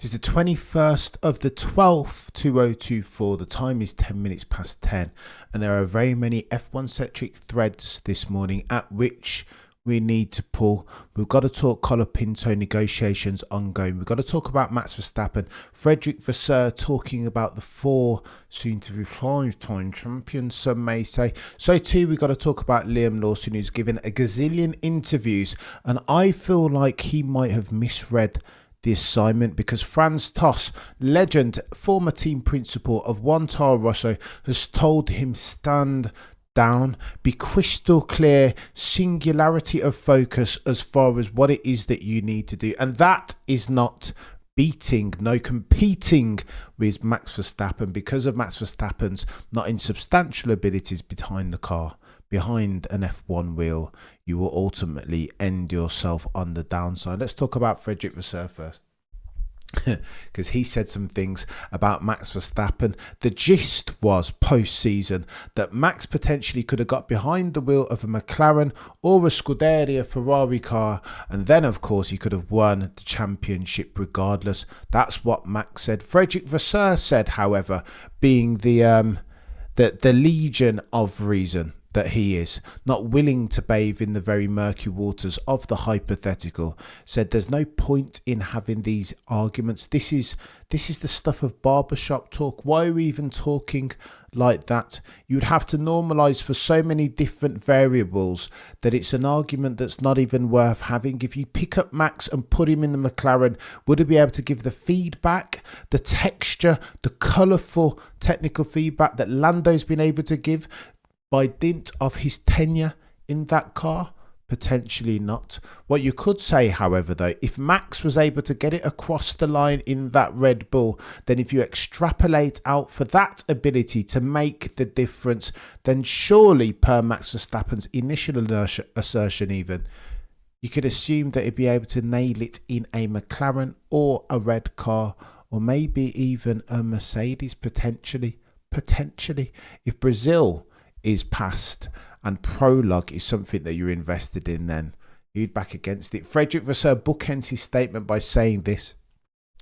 It is the 21st of the 12th, 2024. The time is 10 minutes past 10, and there are very many F1 centric threads this morning at which we need to pull. We've got to talk Colapinto negotiations ongoing. We've got to talk about Max Verstappen, Frederick Vasseur talking about the 4, soon to be 5-time champions, some may say. So too, we've got to talk about Liam Lawson, who's given a gazillion interviews, and I feel like he might have misread the assignment, because Franz Tost, legend, former team principal of Torro Rosso, has told him stand down, be crystal clear, singularity of focus as far as what it is that you need to do. And that is not competing with Max Verstappen, because of Max Verstappen's not insubstantial abilities behind the car. Behind an F1 wheel, you will ultimately end yourself on the downside. Let's talk about Frederick Vasseur first, because he said some things about Max Verstappen. The gist was post-season that Max potentially could have got behind the wheel of a McLaren or a Scuderia Ferrari car, and then of course he could have won the championship regardless. That's what Max said. Frederick Vasseur said, however, being the legion of reason that he is, not willing to bathe in the very murky waters of the hypothetical, said there's no point in having these arguments. This is the stuff of barbershop talk. Why are we even talking like that? You'd have to normalise for so many different variables that it's an argument that's not even worth having. If you pick up Max and put him in the McLaren, would he be able to give the feedback, the texture, the colourful technical feedback that Lando's been able to give by dint of his tenure in that car? Potentially not. What you could say, however, though, if Max was able to get it across the line in that Red Bull, then if you extrapolate out for that ability to make the difference, then surely, per Max Verstappen's initial assertion even, you could assume that he'd be able to nail it in a McLaren or a red car, or maybe even a Mercedes, potentially. If Brazil is passed and prologue is something that you're invested in, then you'd back against it. Frederick Vasseur bookends his statement by saying this: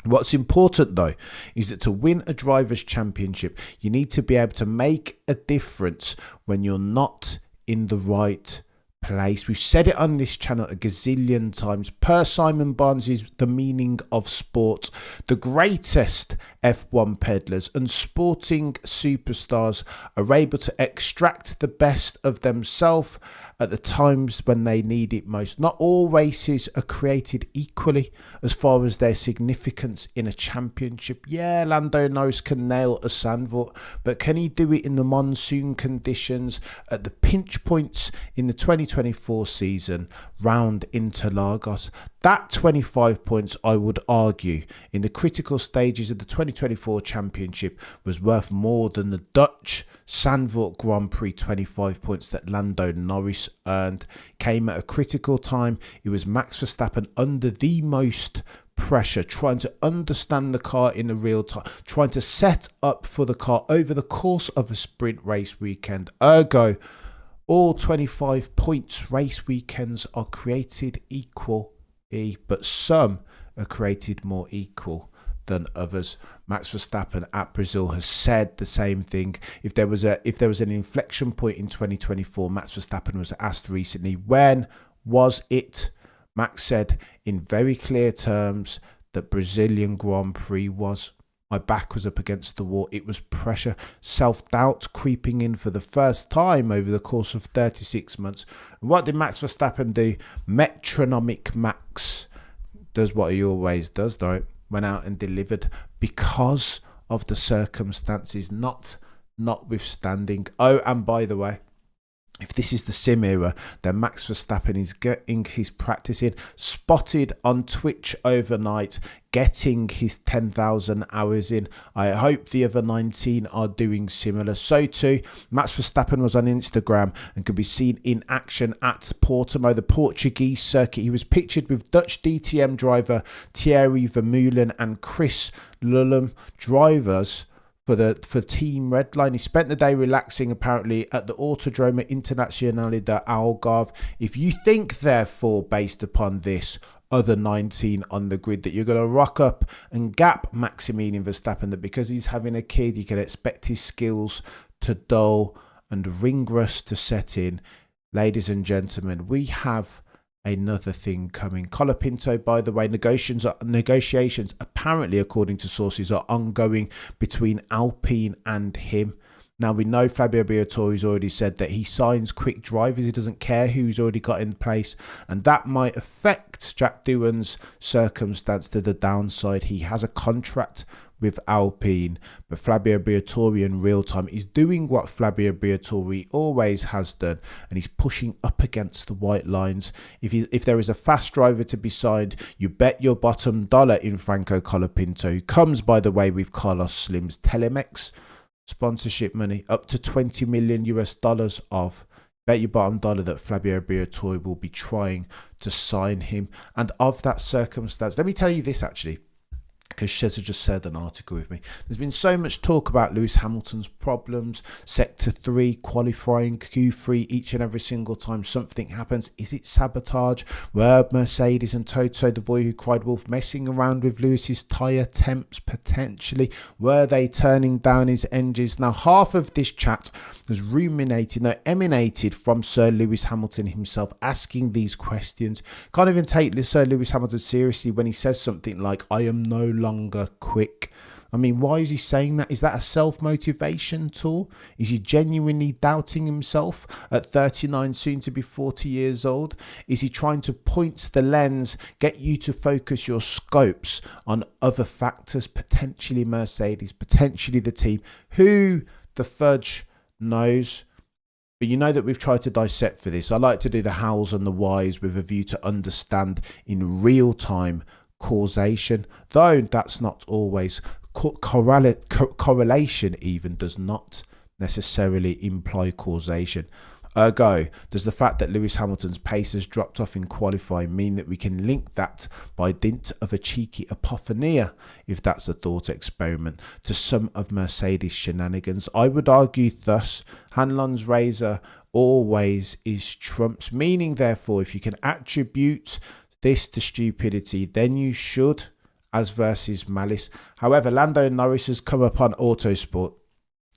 what's important though is that to win a driver's championship, you need to be able to make a difference when you're not in the right place. We've said it on this channel a gazillion times. Per Simon Barnes' The Meaning of Sport, the greatest F1 peddlers and sporting superstars are able to extract the best of themselves at the times when they need it most. Not all races are created equally as far as their significance in a championship. Yeah, Lando Norris can nail a Sandvort, but can he do it in the monsoon conditions, at the pinch points in the 2024 season round Interlagos? That 25 points, I would argue, in the critical stages of the 2024 championship was worth more than the Dutch Zandvoort Grand Prix 25 points that Lando Norris earned. Came at a critical time. It was Max Verstappen under the most pressure, trying to understand the car in the real time, trying to set up for the car over the course of a sprint race weekend. Ergo, all 25 points race weekends are created equal, but some are created more equal than others. Max Verstappen at Brazil has said the same thing. If there was an inflection point in 2024, Max Verstappen was asked recently, when was it? Max said in very clear terms that Brazilian Grand Prix was. My back was up against the wall. It was pressure, self-doubt creeping in for the first time over the course of 36 months. And what did Max Verstappen do? Metronomic Max does what he always does, though. Went out and delivered because of the circumstances, notwithstanding. Oh, and by the way, if this is the sim era, then Max Verstappen is getting his practice in. Spotted on Twitch overnight, getting his 10,000 hours in. I hope the other 19 are doing similar. So too, Max Verstappen was on Instagram and could be seen in action at Portimao, the Portuguese circuit. He was pictured with Dutch DTM driver Thierry Vermeulen and Chris Lullum, drivers for Team Redline. He spent the day relaxing apparently at the Autodromo Internazionale de Algarve. If you think, therefore, based upon this, other 19 on the grid, that you're going to rock up and gap Maximilian Verstappen, that because he's having a kid, you can expect his skills to dull and ring rust to set in. Ladies and gentlemen, we have another thing coming. Colapinto, by the way, negotiations apparently, according to sources, are ongoing between Alpine and him. Now, we know Fabio Briatore's already said that he signs quick drivers. He doesn't care who he's already got in place. And that might affect Jack Doohan's circumstance to the downside. He has a contract with Alpine, but Fabio Briatore in real time is doing what Fabio Briatore always has done, and he's pushing up against the white lines. If there is a fast driver to be signed, you bet your bottom dollar in Franco Colapinto, who comes, by the way, with Carlos Slim's Telemex sponsorship money, up to $20 million of. Bet your bottom dollar that Fabio Briatore will be trying to sign him. And of that circumstance, let me tell you this actually, because Sheza just shared an article with me. There's been so much talk about Lewis Hamilton's problems, Sector 3, qualifying, Q3, each and every single time something happens. Is it sabotage? Were Mercedes and Toto, the boy who cried wolf, messing around with Lewis's tyre temps potentially? Were they turning down his engines? Now, half of this chat has emanated from Sir Lewis Hamilton himself, asking these questions. Can't even take Sir Lewis Hamilton seriously when he says something like, I am no longer quick. I mean, why is he saying that? Is that a self-motivation tool? Is he genuinely doubting himself at 39, soon to be 40 years old? Is he trying to point the lens, get you to focus your scopes on other factors, potentially Mercedes, potentially the team? Who the fudge knows? But you know that we've tried to dissect for this. I like to do the hows and the whys with a view to understand in real time causation, though that's not always correlation even does not necessarily imply causation. Ergo, does the fact that Lewis Hamilton's pace has dropped off in qualifying mean that we can link that by dint of a cheeky apophenia, if that's a thought experiment, to some of Mercedes' shenanigans? I would argue thus. Hanlon's razor always is Trump's, meaning therefore if you can attribute this to stupidity, then you should, as versus malice. However, Lando Norris has come upon Autosport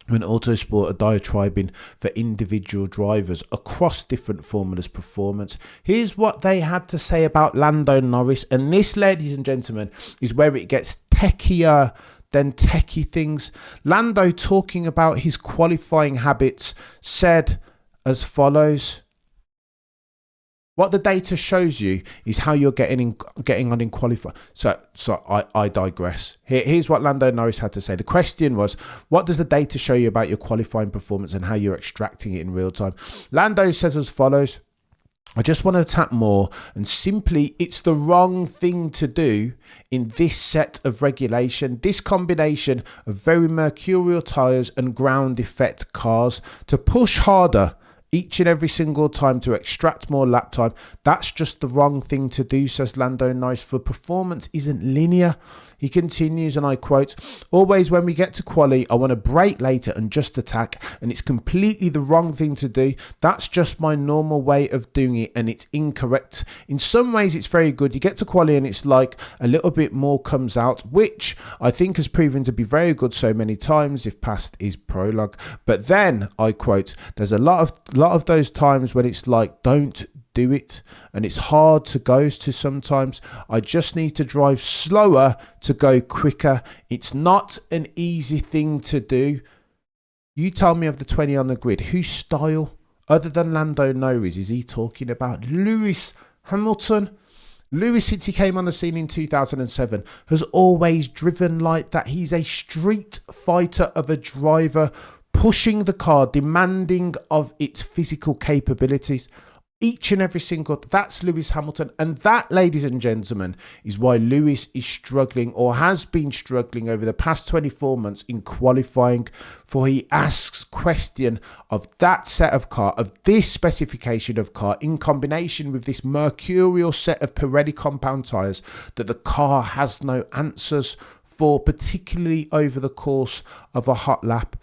when Autosport are diatribing for individual drivers across different formulas performance. Here's what they had to say about Lando Norris, and this, ladies and gentlemen, is where it gets techier than techie things. Lando, talking about his qualifying habits, said as follows: what the data shows you is how you're getting on in qualifying. So I digress. Here's what Lando Norris had to say. The question was, what does the data show you about your qualifying performance and how you're extracting it in real time? Lando says as follows: I just want to tap more, and simply it's the wrong thing to do in this set of regulation, this combination of very mercurial tyres and ground effect cars, to push harder each and every single time to extract more lap time. That's just the wrong thing to do, says Lando Norris, for performance isn't linear. He continues, and I quote, always when we get to quali, I want to brake later and just attack, and it's completely the wrong thing to do. That's just my normal way of doing it, and it's incorrect. In some ways, it's very good. You get to quali and it's like a little bit more comes out, which I think has proven to be very good so many times, if past is prologue. But then, I quote, there's a lot of those times when it's like, don't do it, and it's hard to go to sometimes. I just need to drive slower to go quicker. It's not an easy thing to do. You tell me, of the 20 on the grid, whose style, other than Lando Norris, is he talking about? Lewis Hamilton. Lewis, since he came on the scene in 2007, has always driven like that. He's a street fighter of a driver, pushing the car, demanding of its physical capabilities. Each and every single, that's Lewis Hamilton. And that, ladies and gentlemen, is why Lewis is struggling, or has been struggling over the past 24 months in qualifying, for he asks question of that set of car, of this specification of car, in combination with this mercurial set of Pirelli compound tyres, that the car has no answers for, particularly over the course of a hot lap.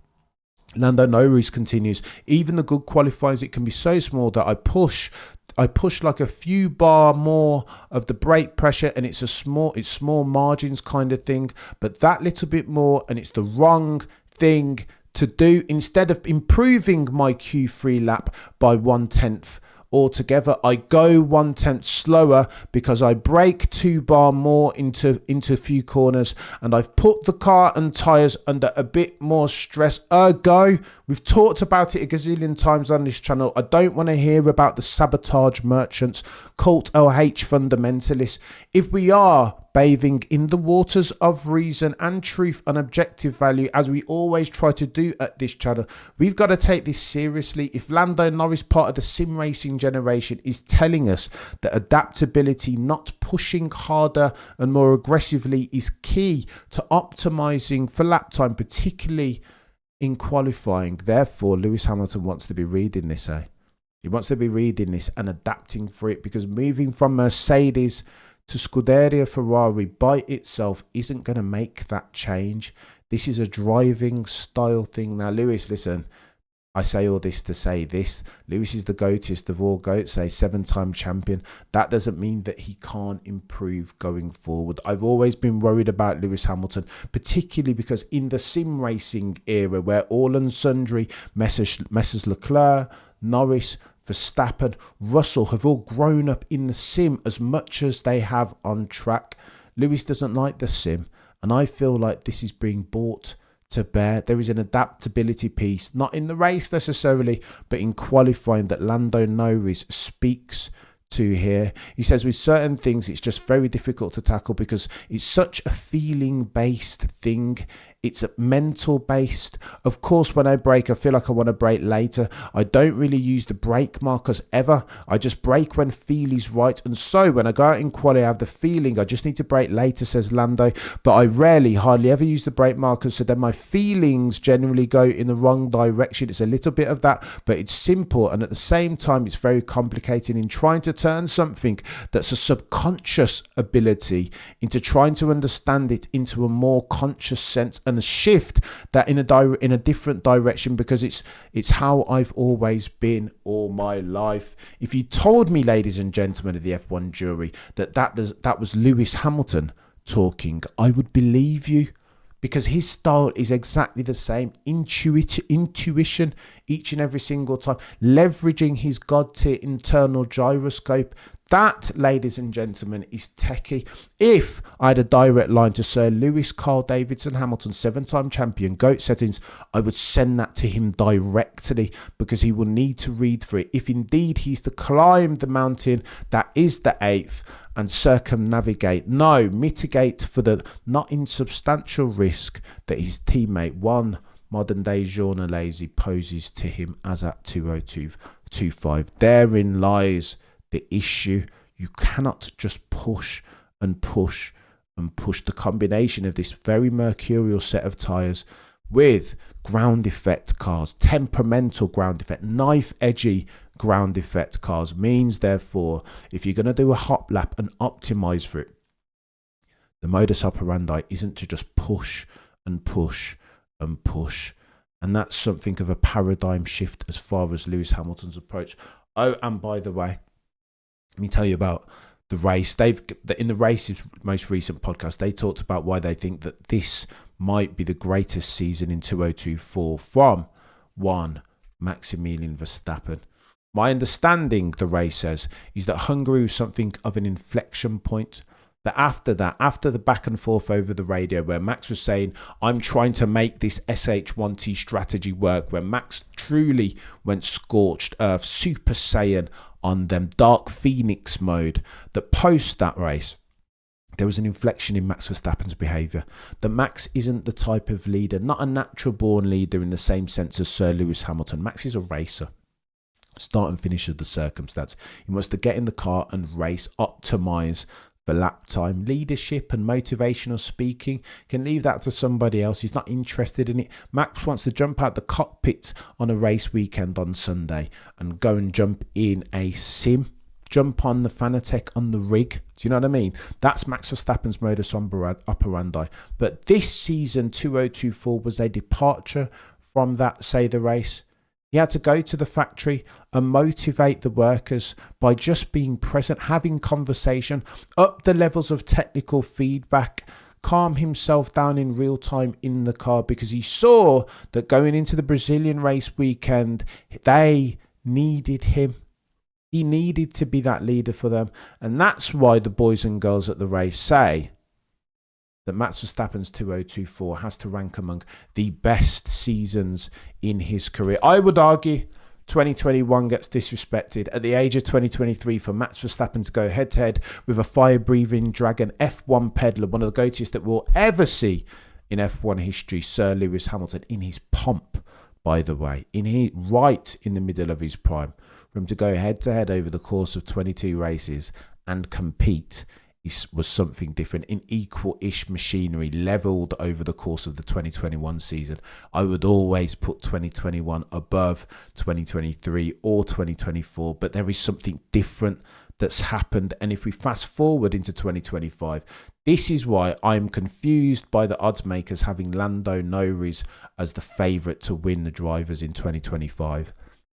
Lando Norris continues, even the good qualifiers, it can be so small that I push I push like a few bar more of the brake pressure, and it's small margins kind of thing, but that little bit more, and it's the wrong thing to do. Instead of improving my Q3 lap by 1/10 altogether, I go 1/10 slower because I brake 2 bar more into a few corners, and I've put the car and tyres under a bit more stress. Ergo, we've talked about it a gazillion times on this channel. I don't want to hear about the sabotage merchants, cult LH fundamentalists. If we are bathing in the waters of reason and truth and objective value, as we always try to do at this channel, we've got to take this seriously. If Lando Norris, part of the sim racing generation, is telling us that adaptability, not pushing harder and more aggressively, is key to optimizing for lap time, particularly in qualifying, therefore Lewis Hamilton wants to be reading this, He wants to be reading this and adapting for it, because moving from Mercedes to Scuderia Ferrari by itself isn't going to make that change. This is a driving style thing. Now, Lewis, listen, I say all this to say this. Lewis is the goatest of all goats, a 7-time champion. That doesn't mean that he can't improve going forward. I've always been worried about Lewis Hamilton, particularly because in the sim racing era, where all and sundry Messrs Leclerc, Norris, Verstappen, Russell have all grown up in the sim as much as they have on track, Lewis doesn't like the sim, and I feel like this is being brought to bear. There is an adaptability piece, not in the race necessarily, but in qualifying, that Lando Norris speaks to here. He says with certain things it's just very difficult to tackle because it's such a feeling based thing. It's mental based. Of course, when I brake, I feel like I want to brake later. I don't really use the brake markers ever. I just brake when feel is right. And so when I go out in quali, I have the feeling I just need to brake later, says Lando. But I hardly ever use the brake markers. So then my feelings generally go in the wrong direction. It's a little bit of that, but it's simple. And at the same time, it's very complicated in trying to turn something that's a subconscious ability into trying to understand it into a more conscious sense, and a shift that in a different direction, because it's how I've always been all my life. If you told me, ladies and gentlemen of the F1 jury, that was Lewis Hamilton talking, I would believe you, because his style is exactly the same. Intuition each and every single time, leveraging his God-tier internal gyroscope. That, ladies and gentlemen, is techie. If I had a direct line to Sir Lewis Carl Davidson Hamilton, 7-time champion, GOAT settings, I would send that to him directly, because he will need to read through it if indeed he's to climb the mountain that is the 8th and circumnavigate, mitigate for the not insubstantial risk that his teammate, one modern day journalese, poses to him as at 2:02.25. Therein lies the issue. You cannot just push and push and push. The combination of this very mercurial set of tyres with ground effect cars, temperamental ground effect, knife edgy ground effect cars, means therefore, if you're going to do a hop lap and optimize for it, the modus operandi isn't to just push and push and push. And that's something of a paradigm shift as far as Lewis Hamilton's approach. Oh, and by the way, let me tell you about the race. In the race's most recent podcast, they talked about why they think that this might be the greatest season in 2024 from one Maximilian Verstappen. My understanding, the race says, is that Hungary was something of an inflection point. That after the back and forth over the radio, where Max was saying, I'm trying to make this SH1T strategy work, where Max truly went scorched earth, Super Saiyan on them, Dark Phoenix mode, that post that race, there was an inflection in Max Verstappen's behaviour. That Max isn't the type of leader, not a natural born leader in the same sense as Sir Lewis Hamilton. Max is a racer. Start and finish of the circumstance. He wants to get in the car and race, optimise for lap time. Leadership and motivational speaking, can leave that to somebody else. He's not interested in it. Max wants to jump out the cockpit on a race weekend on Sunday and go and jump in a sim, jump on the Fanatec on the rig. Do you know what I mean? That's Max Verstappen's modus operandi. But this season, 2024, was a departure from that, say, the race. He had to go to the factory and motivate the workers by just being present, having conversation, up the levels of technical feedback, calm himself down in real time in the car, because he saw that going into the Brazilian race weekend, they needed him. He needed to be that leader for them. And that's why the boys and girls at the race say that Max Verstappen's 2024 has to rank among the best seasons in his career. I would argue 2021 gets disrespected at the age of 2023 for Max Verstappen to go head-to-head with a fire-breathing dragon F1 peddler, one of the goatiest that we'll ever see in F1 history, Sir Lewis Hamilton, in his pomp, by the way, right in the middle of his prime. For him to go head-to-head over the course of 22 races and compete was something different, in equal-ish machinery levelled over the course of the 2021 season. I would always put 2021 above 2023 or 2024, but there is something different that's happened. And if we fast forward into 2025, this is why I'm confused by the odds makers having Lando Norris as the favourite to win the drivers in 2025.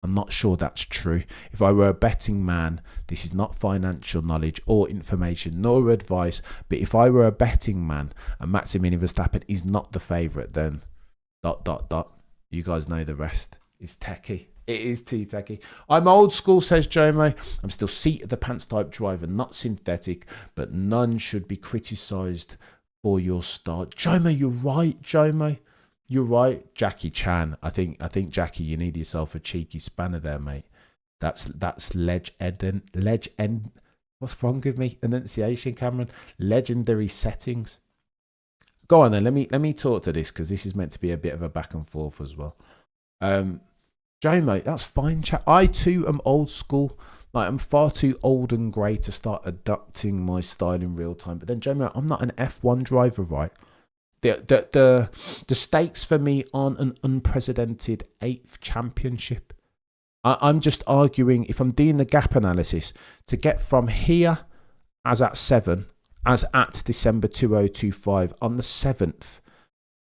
I'm not sure that's true. If I were a betting man, this is not financial knowledge or information nor advice, but if I were a betting man and Maximilian Verstappen is not the favourite, then ... You guys know the rest. It's techie. It is too techie. I'm old school, says Jomo. I'm still seat of the pants type driver, not synthetic, but none should be criticised for your start. Jomo, you're right, Jomo. You're right, Jackie Chan. I think Jackie, you need yourself a cheeky spanner there, mate. That's what's wrong with me? Enunciation, Cameron. Legendary settings. Go on then. Let me talk to this, because this is meant to be a bit of a back and forth as well. Joe, mate, that's fine, chat. I too am old school. Like, I'm far too old and grey to start adapting my style in real time. But then, Joe, mate, I'm not an F1 driver, right? The stakes for me aren't an unprecedented 8th championship. I'm just arguing, if I'm doing the gap analysis, to get from here as at 7, as at December 2025, on the 7th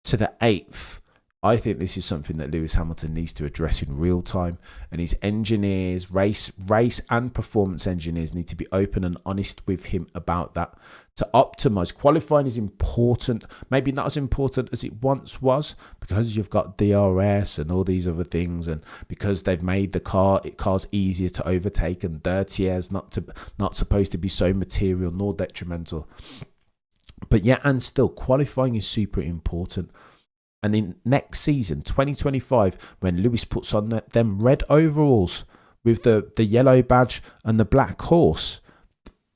to the 8th, I think this is something that Lewis Hamilton needs to address in real time, and his engineers, race and performance engineers, need to be open and honest with him about that. To optimize, qualifying is important, maybe not as important as it once was, because you've got DRS and all these other things, and because they've made the cars easier to overtake and dirtier, not supposed to be so material nor detrimental. But yeah, and still, qualifying is super important. And in next season, 2025, when Lewis puts on them red overalls with the yellow badge and the black horse,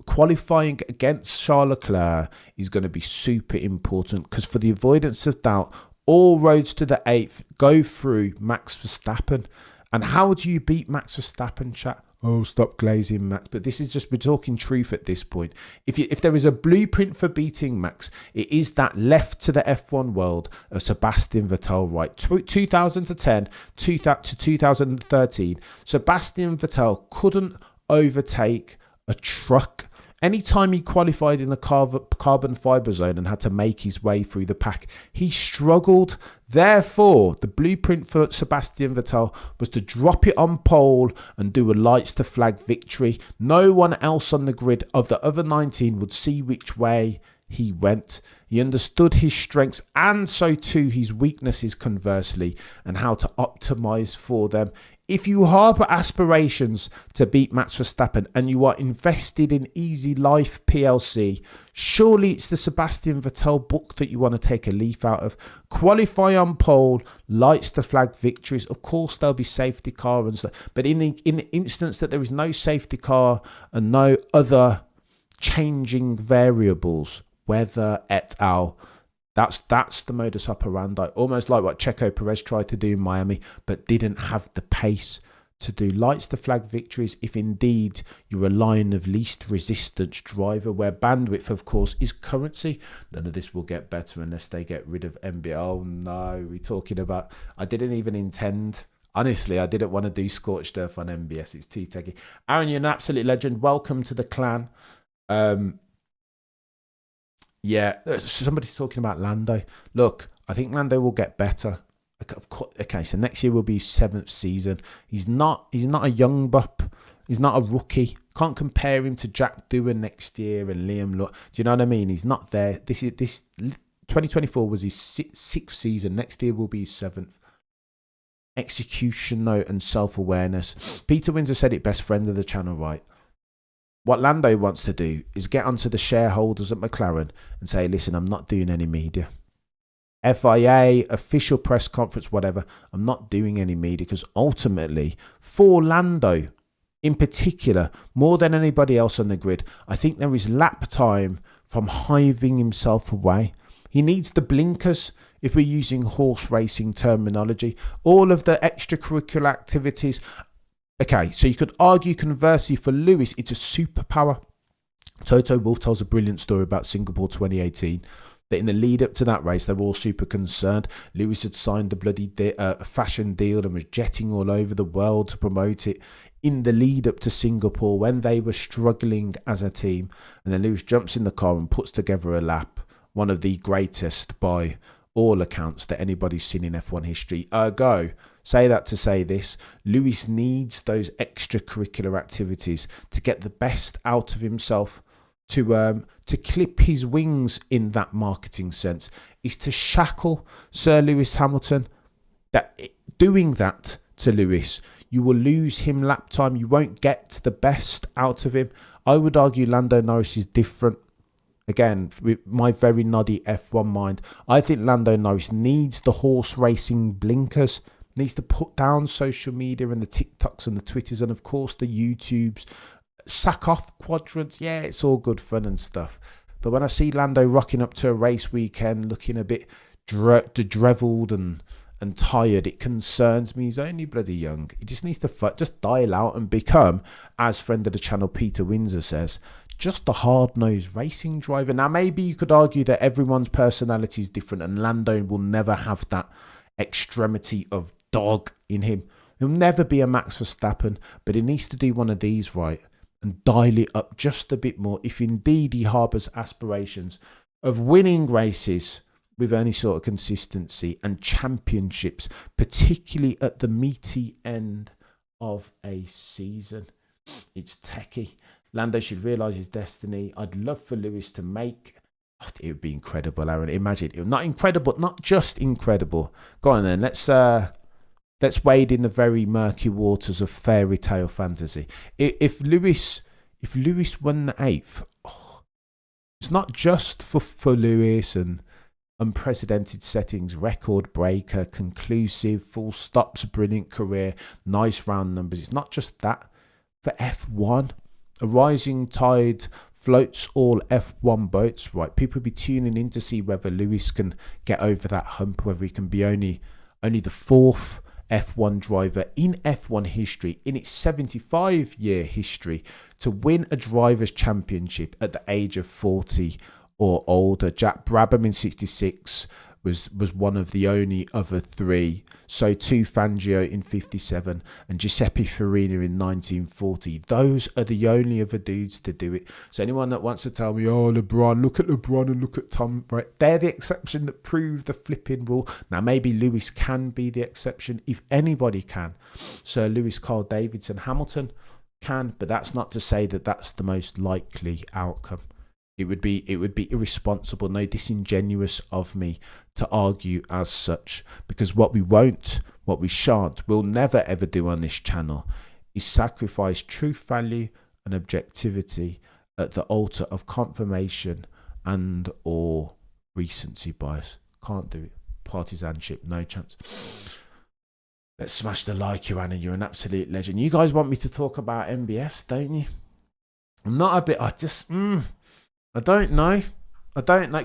qualifying against Charles Leclerc is going to be super important, because for the avoidance of doubt, all roads to the 8th go through Max Verstappen. And how do you beat Max Verstappen, chat? Oh, stop glazing, Max. But this is just, we're talking truth at this point. If there is a blueprint for beating Max, it is that left to the F1 world of Sebastian Vettel, right? 2010 to 2013, Sebastian Vettel couldn't overtake a truck. Anytime he qualified in the carbon fibre zone and had to make his way through the pack, he struggled. Therefore, the blueprint for Sebastian Vettel was to drop it on pole and do a lights to flag victory. No one else on the grid of the other 19 would see which way he went. He understood his strengths and so too his weaknesses, conversely, and how to optimize for them. If you harbour aspirations to beat Max Verstappen and you are invested in Easy Life PLC, surely it's the Sebastian Vettel book that you want to take a leaf out of. Qualify on pole, lights to flag victories. Of course, there'll be safety car and stuff, but in the instance that there is no safety car and no other changing variables, weather et al., That's the modus operandi, almost like what Checo Perez tried to do in Miami, but didn't have the pace to do. Lights to flag victories if indeed you're a line of least resistance driver, where bandwidth, of course, is currency. None of this will get better unless they get rid of NBA. Oh no, we're talking about... I didn't even intend... Honestly, I didn't want to do scorched earth on MBS. It's too techy. Aaron, you're an absolute legend. Welcome to the clan. Yeah, somebody's talking about Lando. Look, I think Lando will get better. Okay, so next year will be his 7th season. He's not a young bup. He's not a rookie. Can't compare him to Jack Doohan next year and Liam Lawson. Do you know what I mean? He's not there. This 2024 was his 6th season. Next year will be his 7th. Execution note and self-awareness. Peter Windsor said it best, friend of the channel, right? What Lando wants to do is get onto the shareholders at McLaren and say, listen, I'm not doing any media. FIA, official press conference, whatever. I'm not doing any media because ultimately, for Lando in particular, more than anybody else on the grid, I think there is lap time from hiving himself away. He needs the blinkers, if we're using horse racing terminology. All of the extracurricular activities. Okay, so you could argue conversely for Lewis, it's a superpower. Toto Wolff tells a brilliant story about Singapore 2018. That in the lead up to that race, they were all super concerned. Lewis had signed a bloody fashion deal and was jetting all over the world to promote it in the lead up to Singapore when they were struggling as a team. And then Lewis jumps in the car and puts together a lap, one of the greatest by all accounts that anybody's seen in F1 history. Ergo, say that to say this, Lewis needs those extracurricular activities to get the best out of himself. To clip his wings in that marketing sense is to shackle Sir Lewis Hamilton. That doing that to Lewis, you will lose him lap time. You won't get the best out of him. I would argue Lando Norris is different. Again, with my very noddy F1 mind, I think Lando Norris needs the horse racing blinkers, needs to put down social media and the TikToks and the Twitters and of course the YouTubes. Sack off quadrants, yeah, it's all good fun and stuff. But when I see Lando rocking up to a race weekend looking a bit drevelled and tired, it concerns me. He's only bloody young. He just needs to just dial out and become, as friend of the channel Peter Windsor says, just a hard-nosed racing driver. Now, maybe you could argue that everyone's personality is different and Lando will never have that extremity of dog in him. He'll never be a Max Verstappen, but he needs to do one of these right and dial it up just a bit more if indeed he harbours aspirations of winning races with any sort of consistency and championships, particularly at the meaty end of a season. It's techie. Lando should realise his destiny. I'd love for Lewis to make... It would be incredible, Aaron. Imagine. Not incredible, not just incredible. Go on then, let's wade in the very murky waters of fairy tale fantasy. If Lewis won the 8th, it's not just for Lewis and unprecedented settings, record breaker, conclusive, full stops, brilliant career, nice round numbers. It's not just that. For F1, a rising tide floats all F1 boats, right? People will be tuning in to see whether Lewis can get over that hump, whether he can be only the 4th F1 driver in F1 history, in its 75-year history, to win a driver's championship at the age of 40 or older. Jack Brabham in 66 was one of the only other 3. So too Fangio in 57 and Giuseppe Farina in 1940. Those are the only other dudes to do it. So anyone that wants to tell me, oh, LeBron, look at LeBron and look at Tom, right? They're the exception that prove the flipping rule. Now, maybe Lewis can be the exception if anybody can. Sir Lewis, Carl Davidson, Hamilton can, but that's not to say that that's the most likely outcome. It would be irresponsible, no, disingenuous of me to argue as such, because what we shan't, will never ever do on this channel is sacrifice truth, value and objectivity at the altar of confirmation and or recency bias. Can't do it. Partisanship, no chance. Let's smash the like, Joanna. You're an absolute legend. You guys want me to talk about MBS, don't you? I'm not a bit. I don't know.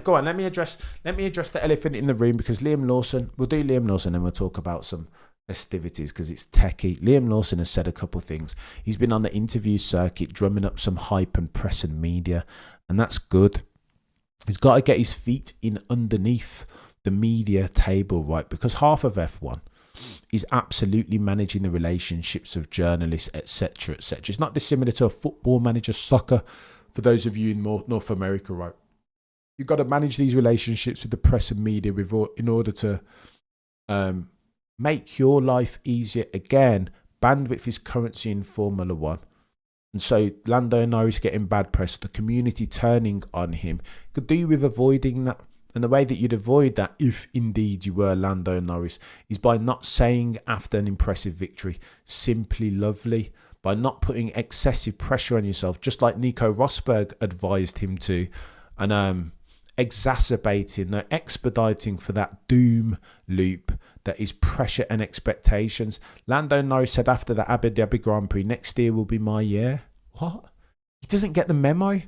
Go on, let me address the elephant in the room, because Liam Lawson, we'll do Liam Lawson and we'll talk about some festivities because it's techie. Liam Lawson has said a couple of things. He's been on the interview circuit drumming up some hype and press and media, and that's good. He's got to get his feet in underneath the media table, right? Because half of F1 is absolutely managing the relationships of journalists, etc., etc. It's not dissimilar to a football manager, soccer. For those of you in North America, right? You've got to manage these relationships with the press and media in order to Make your life easier. Again, bandwidth is currency in Formula One. And so Lando Norris getting bad press, the community turning on him, could do with avoiding that. And the way that you'd avoid that, if indeed you were Lando Norris, is by not saying after an impressive victory, simply lovely, by not putting excessive pressure on yourself, just like Nico Rosberg advised him to, and expediting for that doom loop that is pressure and expectations. Lando Norris said after the Abu Dhabi Grand Prix, next year will be my year. What? He doesn't get the memo.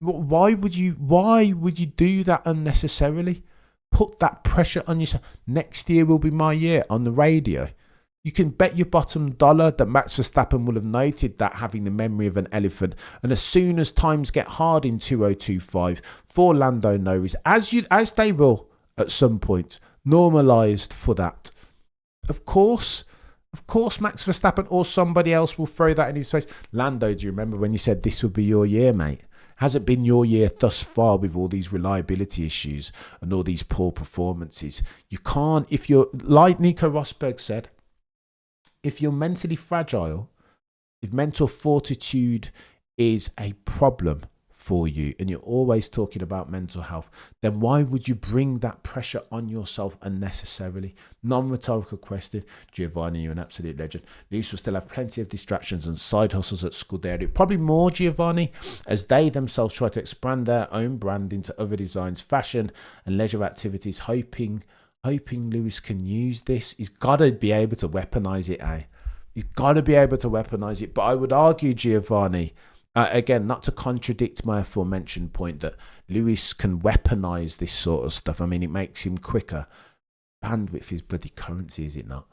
Why would you do that unnecessarily? Put that pressure on yourself. Next year will be my year on the radio. You can bet your bottom dollar that Max Verstappen will have noted that, having the memory of an elephant. And as soon as times get hard in 2025 for Lando Norris, as they will at some point, normalised for that. Of course, Max Verstappen or somebody else will throw that in his face. Lando, do you remember when you said this would be your year, mate? Hasn't been your year thus far with all these reliability issues and all these poor performances. You can't, if you're, like Nico Rosberg said, if you're mentally fragile, if mental fortitude is a problem for you and you're always talking about mental health, then why would you bring that pressure on yourself unnecessarily? Non-rhetorical question. Giovanni, you're an absolute legend. Lewis will still have plenty of distractions and side hustles at Scuderia. Probably more, Giovanni, as they themselves try to expand their own brand into other designs, fashion and leisure activities, hoping Lewis can use this. He's got to be able to weaponize it, eh? He's got to be able to weaponize it. But I would argue, Giovanni, again, not to contradict my aforementioned point that Lewis can weaponize this sort of stuff. I mean, it makes him quicker. Bandwidth is bloody currency, is it not?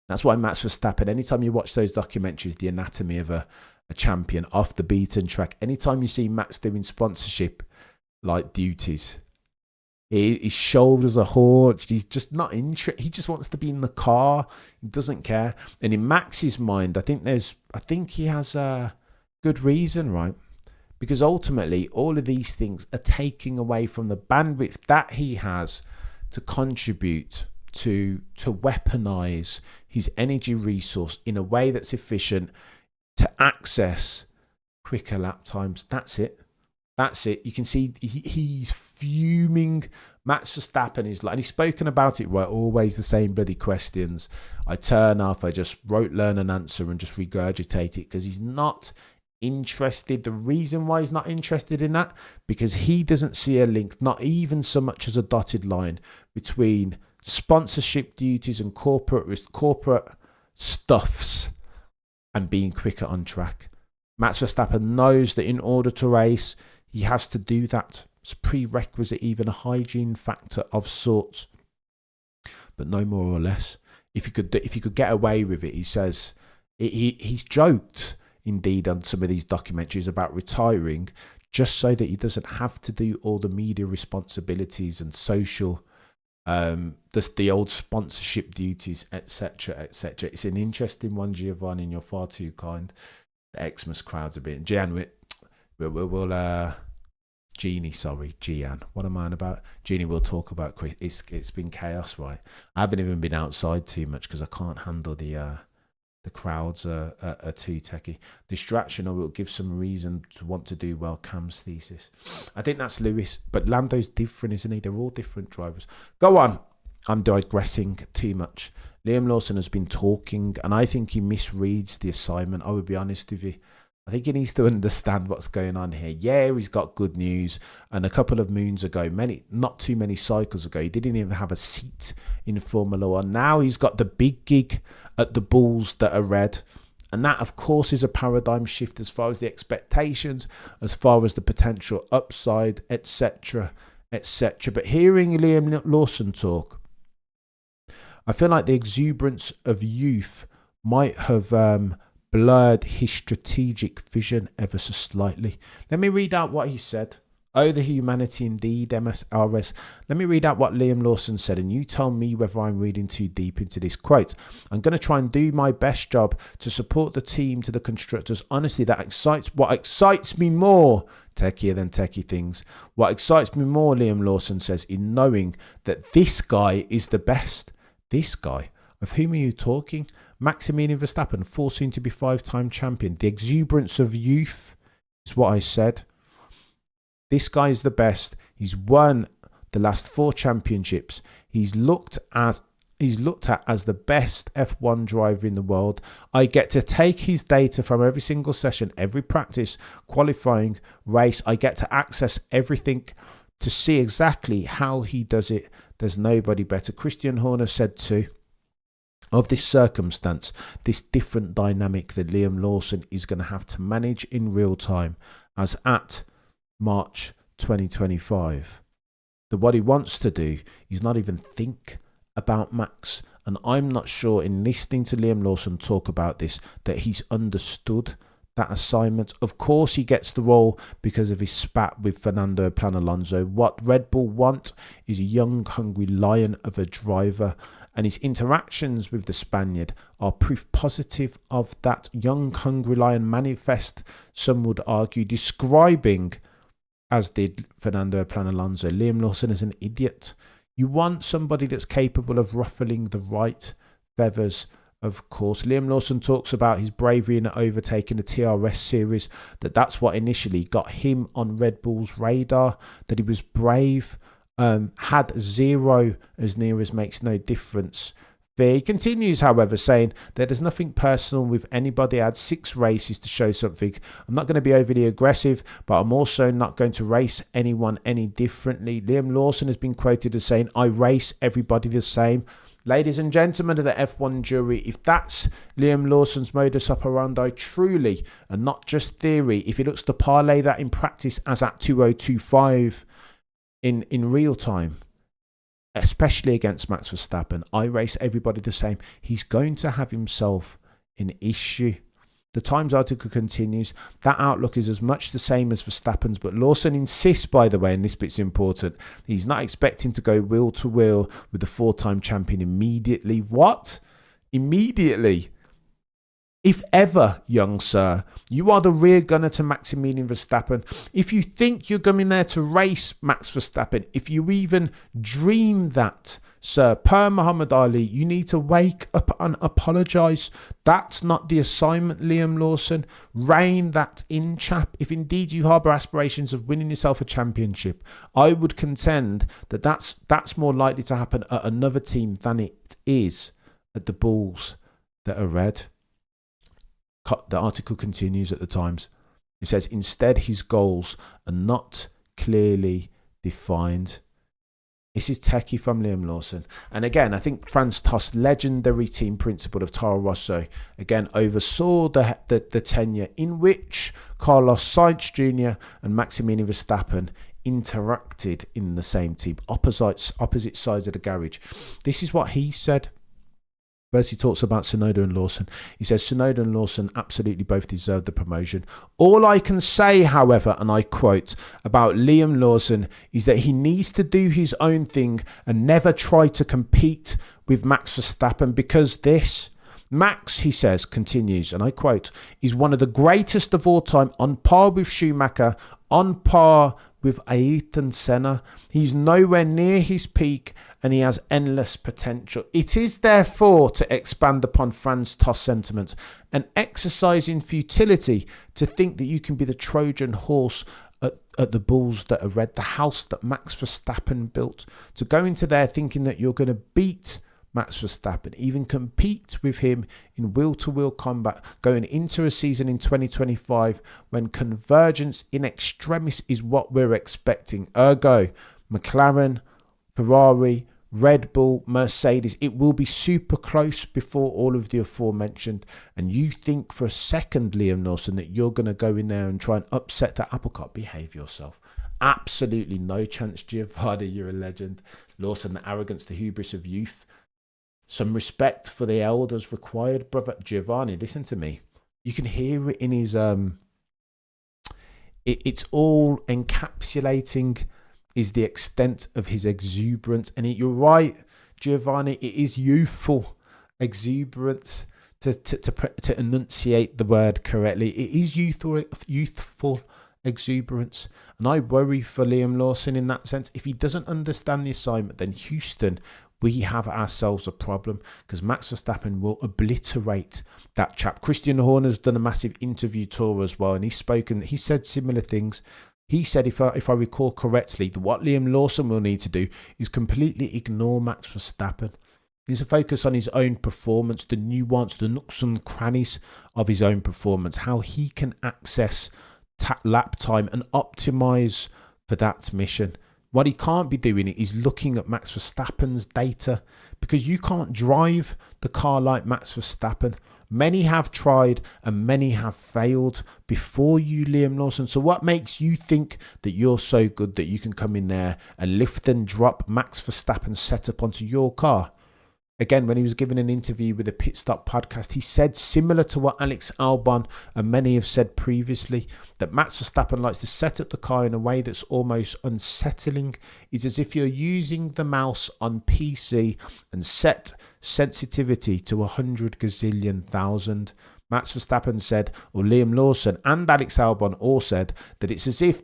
That's why Max Verstappen, anytime you watch those documentaries, The Anatomy of a Champion, off the beaten track, anytime you see Max doing sponsorship like duties, his shoulders are hunched. He's just not interested. He just wants to be in the car. He doesn't care. And in Max's mind, I think he has a good reason, right? Because ultimately, all of these things are taking away from the bandwidth that he has to contribute to weaponize his energy resource in a way that's efficient to access quicker lap times. That's it. You can see he's fuming. Max Verstappen is like, and he's spoken about it, right? Always the same bloody questions. I turn off, I just learn an answer and just regurgitate it because he's not interested. The reason why he's not interested in that, because he doesn't see a link, not even so much as a dotted line, between sponsorship duties and corporate stuffs and being quicker on track. Max Verstappen knows that in order to race, he has to do that. It's a prerequisite, even a hygiene factor of sorts, but no more or less. If you could get away with it, he says, he's joked indeed on some of these documentaries about retiring just so that he doesn't have to do all the media responsibilities and social, the old sponsorship duties, etc., etc. It's an interesting one, Giovanni, and you're far too kind. The Xmas crowd's a bit. Gian, Gian. What am I on about? Jeannie, we'll talk about Chris. It's been chaos, right? I haven't even been outside too much because I can't handle the crowds are too techie. Distraction, or will give some reason to want to do well. Cam's thesis. I think that's Lewis, but Lando's different, isn't he? They're all different drivers. Go on. I'm digressing too much. Liam Lawson has been talking, and I think he misreads the assignment. I would be honest with you. I think he needs to understand what's going on here. Yeah, he's got good news. And a couple of moons ago, not too many cycles ago, he didn't even have a seat in Formula One. Now he's got the big gig at the Bulls that are red. And that, of course, is a paradigm shift as far as the expectations, as far as the potential upside, etc., etc. But hearing Liam Lawson talk, I feel like the exuberance of youth might have blurred his strategic vision ever so slightly. Let me read out what he said. Oh, the humanity indeed, MSRS. Let me read out what Liam Lawson said, and you tell me whether I'm reading too deep into this. Quote, I'm going to try and do my best job to support the team to the constructors. Honestly, what excites me more, techier than techie things, what excites me more, Liam Lawson says, in knowing that this guy is the best. This guy. Of whom are you talking? Maximilian Verstappen, 4 soon to be 5-time champion. The exuberance of youth is what I said. This guy is the best. He's won the last 4 championships. He's looked at as the best F1 driver in the world. I get to take his data from every single session, every practice, qualifying, race. I get to access everything to see exactly how he does it. There's nobody better. Christian Horner said too, of this circumstance, this different dynamic that Liam Lawson is going to have to manage in real time as at March 2025. That what he wants to do is not even think about Max, and I'm not sure in listening to Liam Lawson talk about this that he's understood that assignment. Of course he gets the role because of his spat with Fernando Alonso. What Red Bull want is a young, hungry lion of a driver, and his interactions with the Spaniard are proof positive of that young, hungry lion manifest, some would argue, describing, as did Fernando Alonso, Liam Lawson as an idiot. You want somebody that's capable of ruffling the right feathers, of course. Liam Lawson talks about his bravery in overtaking the TRS series, that's what initially got him on Red Bull's radar, that he was brave, had 0 as near as makes no difference. He continues, however, saying that there's nothing personal with anybody. I had 6 races to show something. I'm not going to be overly aggressive, but I'm also not going to race anyone any differently. Liam Lawson has been quoted as saying, I race everybody the same. Ladies and gentlemen of the F1 jury, if that's Liam Lawson's modus operandi truly, and not just theory, if he looks to parlay that in practice as at 2025 in real time, especially against Max Verstappen, I race everybody the same, he's going to have himself an issue. The Times article continues, that outlook is as much the same as Verstappen's, but Lawson insists, by the way, and this bit's important, he's not expecting to go wheel to wheel with the 4-time champion immediately. What? Immediately? If ever, young sir, you are the rear gunner to Maximilian Verstappen. If you think you're coming there to race Max Verstappen, if you even dream that, sir, per Muhammad Ali, you need to wake up and apologise. That's not the assignment, Liam Lawson. Rein that in, chap. If indeed you harbour aspirations of winning yourself a championship, I would contend that that's more likely to happen at another team than it is at the Bulls that are red. The article continues at the Times. It says, instead, his goals are not clearly defined. This is techie from Liam Lawson. And again, I think Franz Tost, legendary team principal of Torro Rosso, again oversaw the tenure in which Carlos Sainz Jr. and Maximilian Verstappen interacted in the same team, opposite sides of the garage. This is what he said. First, he talks about Tsunoda and Lawson. He says, Tsunoda and Lawson absolutely both deserve the promotion. All I can say, however, and I quote, about Liam Lawson is that he needs to do his own thing and never try to compete with Max Verstappen, because this, Max, he says, continues, and I quote, is one of the greatest of all time, on par with Schumacher, on par with Ayrton Senna. He's nowhere near his peak and he has endless potential. It is therefore, to expand upon Franz Tost's sentiments, an exercise in futility to think that you can be the Trojan horse at the Bulls that are red, the house that Max Verstappen built, to go into there thinking that you're going to beat Max Verstappen, even compete with him in wheel-to-wheel combat, going into a season in 2025 when convergence in extremis is what we're expecting. Ergo, McLaren, Ferrari, Red Bull, Mercedes, it will be super close before all of the aforementioned. And you think for a second, Liam Lawson, that you're going to go in there and try and upset that apple cart? Behave yourself. Absolutely no chance, Giovanni. You're a legend. Lawson, the arrogance, the hubris of youth. Some respect for the elders required, brother. Giovanni, listen to me. You can hear it in his it's all encapsulating is the extent of his exuberance. And you're right, Giovanni, it is youthful exuberance, to enunciate the word correctly. It is youthful exuberance. And I worry for Liam Lawson in that sense. If he doesn't understand the assignment, then Houston we have ourselves a problem, because Max Verstappen will obliterate that chap. Christian Horner's done a massive interview tour as well, and he said similar things. He said, if I recall correctly, that what Liam Lawson will need to do is completely ignore Max Verstappen. He needs to focus on his own performance, the nuance, the nooks and crannies of his own performance, how he can access lap time and optimize for that mission. What he can't be doing is looking at Max Verstappen's data, because you can't drive the car like Max Verstappen. Many have tried and many have failed before you, Liam Lawson. So what makes you think that you're so good that you can come in there and lift and drop Max Verstappen's setup onto your car? Again, when he was given an interview with the Pit Stop podcast, he said, similar to what Alex Albon and many have said previously, that Max Verstappen likes to set up the car in a way that's almost unsettling. It's as if you're using the mouse on PC and set sensitivity to 100 gazillion thousand. Max Verstappen said, or Liam Lawson and Alex Albon all said, that it's as if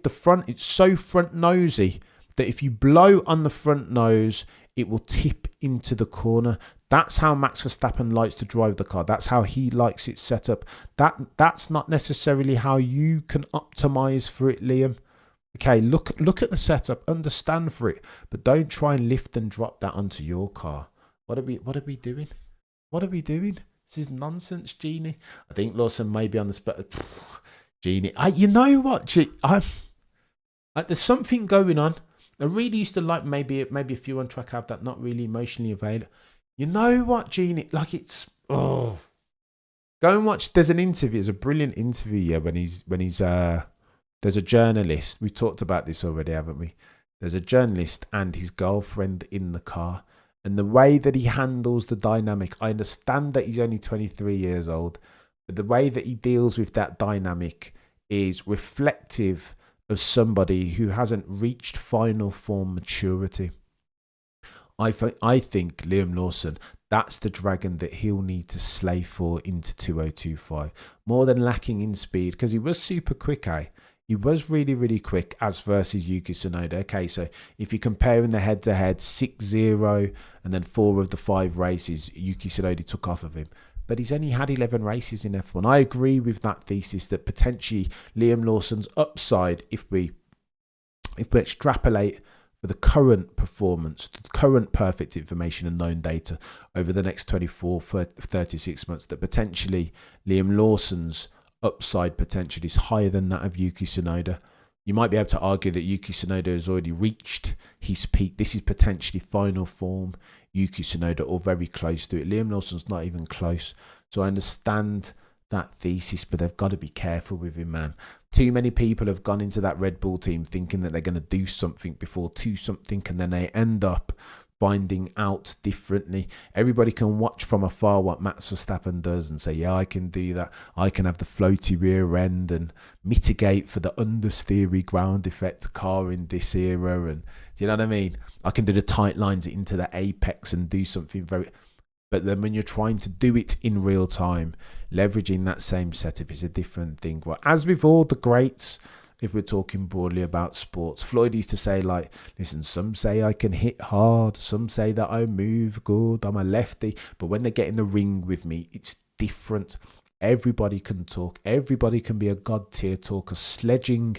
it's so front nosy that if you blow on the front nose, it will tip into the corner. That's how Max Verstappen likes to drive the car. That's how he likes it set up. That's not necessarily how you can optimize for it, Liam. Okay, look at the setup, understand for it, but don't try and lift and drop that onto your car. What are we doing? What are we doing? This is nonsense, Genie. I think Lawson may be on the spot. Genie, you know what? There's something going on. I really used to like maybe a few on track have that not really emotionally available. You know what, Genie? Like go and watch. There's an interview. There's a brilliant interview. When he's there's a journalist. We've talked about this already, haven't we? There's a journalist and his girlfriend in the car, and the way that he handles the dynamic. I understand that he's only 23 years old, but the way that he deals with that dynamic is reflective of somebody who hasn't reached final form maturity. I think Liam Lawson, that's the dragon that he'll need to slay for into 2025. More than lacking in speed, because he was super quick, He was really, really quick as versus Yuki Tsunoda. Okay, so if you're comparing the head-to-head, 6-0, and then 4 of the 5 races, Yuki Tsunoda took off of him. But he's only had 11 races in F1. I agree with that thesis that potentially Liam Lawson's upside, if we extrapolate for the current performance, the current perfect information and known data over the next 24, 36 months, that potentially Liam Lawson's upside potential is higher than that of Yuki Tsunoda. You might be able to argue that Yuki Tsunoda has already reached his peak. This is potentially final form Yuki Tsunoda, or very close to it. Liam Lawson's not even close. So I understand that thesis, but they've got to be careful with him, man. Too many people have gone into that Red Bull team thinking that they're going to do something before do something, and then they end up finding out differently. Everybody can watch from afar what Max Verstappen does and say, yeah, I can do that. I can have the floaty rear end and mitigate for the understeery ground effect car in this era. And do you know what I mean? I can do the tight lines into the apex and do something very... But then when you're trying to do it in real time, leveraging that same setup is a different thing. Right? As with all the greats, if we're talking broadly about sports, Floyd used to say, like, listen, some say I can hit hard, some say that I move good, I'm a lefty, but when they get in the ring with me, it's different. Everybody can talk, everybody can be a god tier talker. Sledging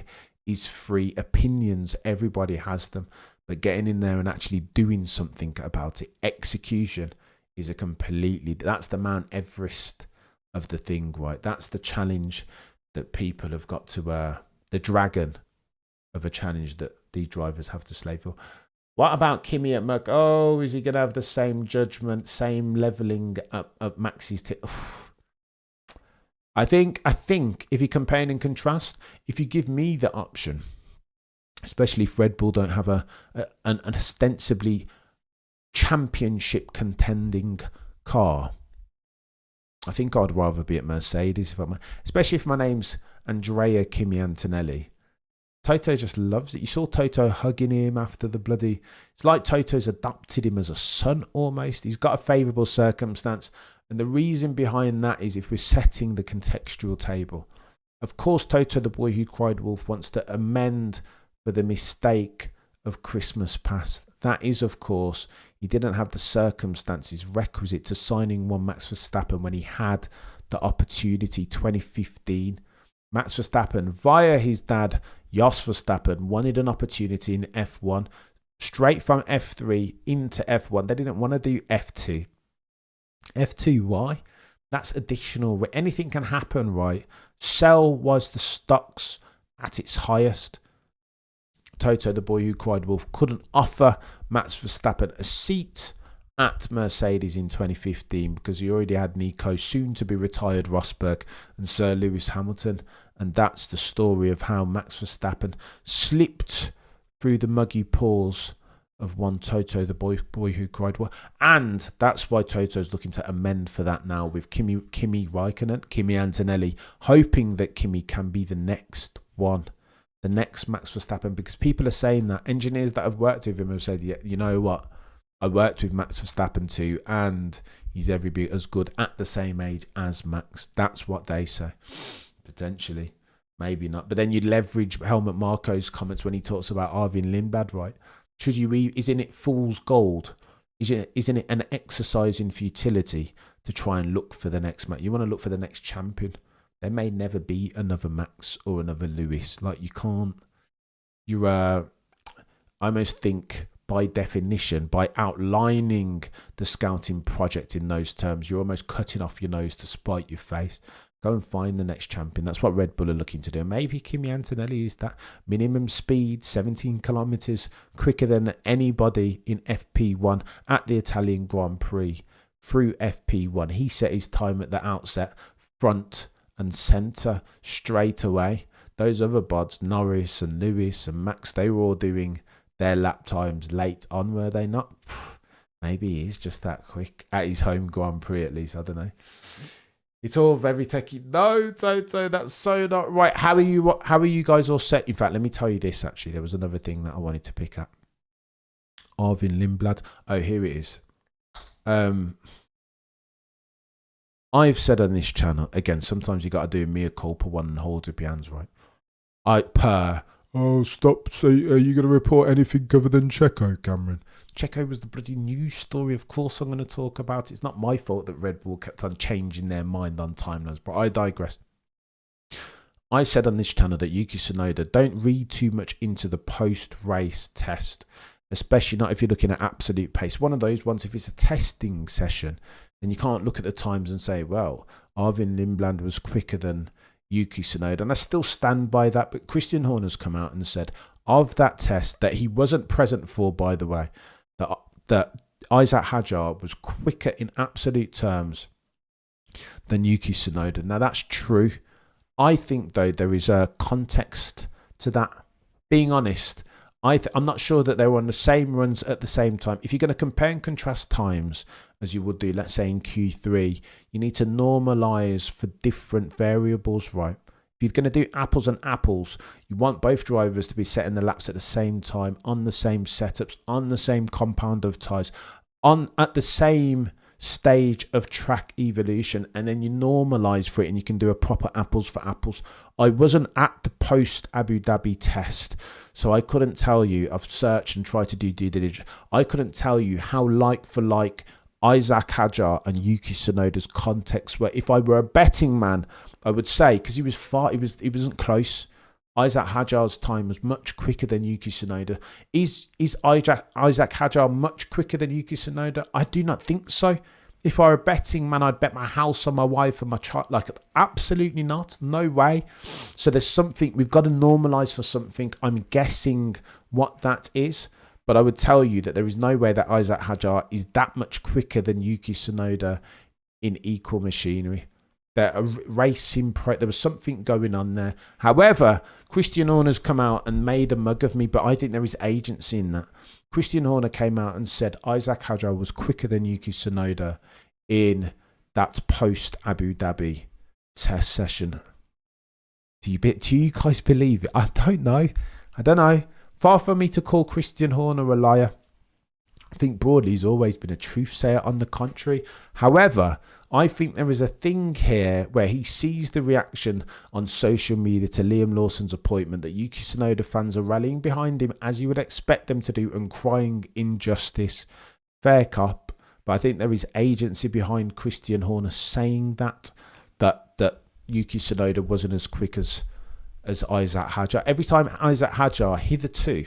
is free, opinions, everybody has them, but getting in there and actually doing something about it, execution, is a completely, that's the Mount Everest of the thing, right? That's the challenge that people have got to, the dragon of a challenge that these drivers have to slay for. What about Kimi at Merc? Oh, is he going to have the same judgment, same leveling at Max's I think if you compare and contrast, if you give me the option, especially if Red Bull don't have an ostensibly championship contending car, I think I'd rather be at Mercedes, especially if my name's Andrea Kimi Antonelli. Toto just loves it. You saw Toto hugging him after the bloody... It's like Toto's adopted him as a son almost. He's got a favourable circumstance. And the reason behind that is if we're setting the contextual table. Of course, Toto, the boy who cried wolf, wants to amend for the mistake of Christmas past. That is, of course, he didn't have the circumstances requisite to signing one Max Verstappen when he had the opportunity. 2015, Max Verstappen, via his dad, Jos Verstappen, wanted an opportunity in F1, straight from F3 into F1. They didn't want to do F2. F2, why? That's additional. Anything can happen, right? Sell was the stocks at its highest. Toto, the boy who cried wolf, couldn't offer Max Verstappen a seat at Mercedes in 2015 because he already had Nico, soon to be retired Rosberg, and Sir Lewis Hamilton. And that's the story of how Max Verstappen slipped through the muggy paws of one Toto, the boy who cried wolf. And that's why Toto's looking to amend for that now with Kimi Antonelli, hoping that Kimi can be the next one. The next Max Verstappen, because people are saying that. Engineers that have worked with him have said, yeah, you know what? I worked with Max Verstappen too, and he's every bit as good at the same age as Max. That's what they say. Potentially. Maybe not. But then you leverage Helmut Marko's comments when he talks about Arvin Lindblad, right? Isn't it fool's gold? Isn't it an exercise in futility to try and look for the next Max? You want to look for the next champion. There may never be another Max or another Lewis. Like, you can't. I almost think, by definition, by outlining the scouting project in those terms, you're almost cutting off your nose to spite your face. Go and find the next champion. That's what Red Bull are looking to do. Maybe Kimi Antonelli is that. Minimum speed, 17 kilometres quicker than anybody in FP1 at the Italian Grand Prix through FP1. He set his time at the outset, front and centre straight away. Those other bods, Norris and Lewis and Max, they were all doing their lap times late on, were they not? Maybe he's just that quick at his home Grand Prix, at least. I don't know. It's all very techie. No, Toto, that's so not right. How are you guys all set? In fact, let me tell you this, actually. There was another thing that I wanted to pick up. Arvin Lindblad. Oh, here it is. I've said on this channel, again, sometimes you got to do mea culpa one and hold with your hands, right? Stop. Say, are you going to report anything other than Checo, Cameron? Checo was the bloody news story. Of course I'm going to talk about it. It's not my fault that Red Bull kept on changing their mind on timelines, but I digress. I said on this channel that Yuki Tsunoda, don't read too much into the post-race test, especially not if you're looking at absolute pace. One of those ones, if it's a testing session, then you can't look at the times and say, well, Arvin Lindblad was quicker than Yuki Tsunoda. And I still stand by that. But Christian Horner's come out and said of that test that he wasn't present for, by the way, that Isaac Hadjar was quicker in absolute terms than Yuki Tsunoda. Now, that's true. I think, though, there is a context to that. Being honest, I'm not sure that they were on the same runs at the same time. If you're going to compare and contrast times, as you would do, let's say in Q3, you need to normalise for different variables, right? If you're going to do apples and apples, you want both drivers to be setting the laps at the same time, on the same setups, on the same compound of tyres, at the same stage of track evolution, and then you normalise for it and you can do a proper apples for apples. I wasn't at the post Abu Dhabi test, so I couldn't tell you. I've searched and tried to do due diligence. I couldn't tell you how like for like Isaac Hadjar and Yuki Tsunoda's context were. If I were a betting man, I would say, because he wasn't close. Isaac Hadjar's time was much quicker than Yuki Tsunoda. Is Isaac Hadjar much quicker than Yuki Tsunoda? I do not think so. If I were a betting man, I'd bet my house on my wife and my child. Like, absolutely not. No way. So there's something, we've got to normalise for something. I'm guessing what that is. But I would tell you that there is no way that Isaac Hadjar is that much quicker than Yuki Tsunoda in equal machinery. There was something going on there. However, Christian Horner's come out and made a mug of me, but I think there is agency in that. Christian Horner came out and said Isaac Hadjar was quicker than Yuki Tsunoda in that post Abu Dhabi test session. Do you guys believe it? I don't know. Far from me to call Christian Horner a liar. I think broadly he's always been a truth sayer on the contrary. However, I think there is a thing here where he sees the reaction on social media to Liam Lawson's appointment, that Yuki Tsunoda fans are rallying behind him as you would expect them to do and crying injustice. Fair cop, but I think there is agency behind Christian Horner saying that Yuki Tsunoda wasn't as quick as Isaac Hadjar. Every time Isaac Hadjar hitherto